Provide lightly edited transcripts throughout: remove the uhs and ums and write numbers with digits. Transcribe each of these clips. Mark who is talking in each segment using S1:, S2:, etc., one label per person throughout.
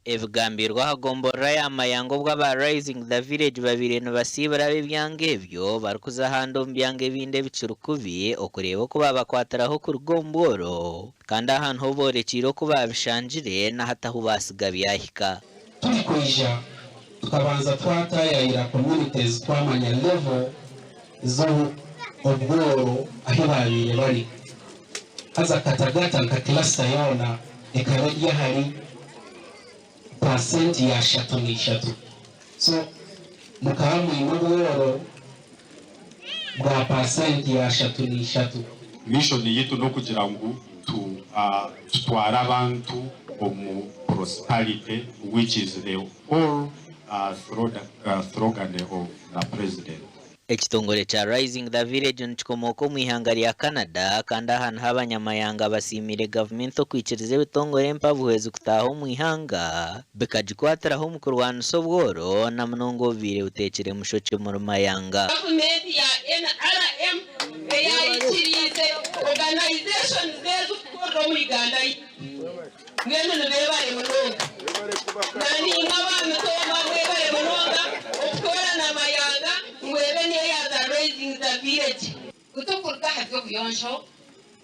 S1: Ebigambirwa hagombora y'amayango bw'aba Rising the Village babiri nibasibira b'ebyange ebyo barikuza handi omu byange ebindi ebikirukubi okureba oku babakwatiraho kurugomboro kandi ahantu ho borekire oku babishangire n'ahatahu basiga byahika.
S2: Turi kwija tukabanza twatayayira communities twamanya level zo obworo aho babire bari haza katagata nka cluster yona ekaba yahari % ya 3 so mukaba mwine obworo bwa % ya 3.
S3: Mission yitu no kugira ngo tutwara abantu omu prosperity, which is the whole slogan of the president.
S1: Ekitongole kya Rising the Village nikikomoka omu ihanga rya Canada kandi ahantu h'abanyamayanga basimire gavumenti okwikiriza ebitongole empabuhezi kutaha omu ihanga bikagikwatiraho mu kurwanisa obworo na munonga obubire butekire mushoki mu mayanga.
S4: Gavumenti ya NRM eyayikirize organization zetu kukorera mu Uganda mwene nibebaye munonga nani nk'abantu toma mwebale munonga okukora n'amayanga mwebe niyo yaza Rising the Village kutukuruka havyo buyonsho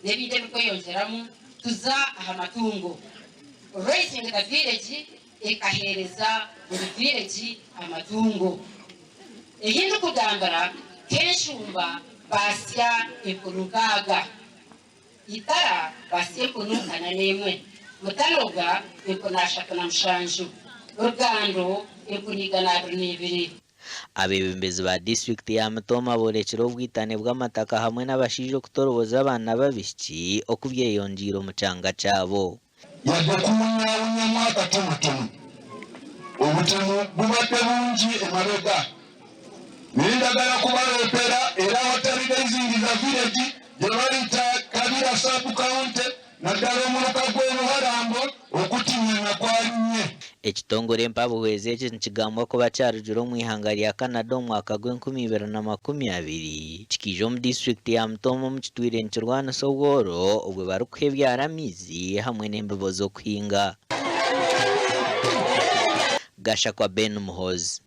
S4: nebide bikoyongeramo tuza aha matungo Rising the Village ekahereza mu village amatungo eyindi kugambara kenshumba basya ekunukaga itara basya ekunukana n'emwe mutanoga ekunashatu na mushanju rugando ekunigana 22.
S1: Abebembezi ba district ya Mutoma borekera obwitane bw'amataka hamwe n'abashije okutoroboza abana babishiki okubyeyonjira omu kyanga kyabo.
S5: Yadde kumunyawunya mwaka tonotono obutemu bubadde bungi emabega nindagala kubaleetera era watali Rising the Village gye bayita Kabira sub county naddala omuluka gw'Obuharambo okutinyana kwalinye.
S1: Ekitongole empabuhezi ekyo nikigambwa kuba kyarugire omu ihanga rya Canada omu mwaka gw'2020 kikiija omu district ya Mutoma omu kitwire nikirwanisa obworo obwe barikuha ebyara amaizi hamwe n'embibo z'okuhinga. Gashakwa Ben Muhozi.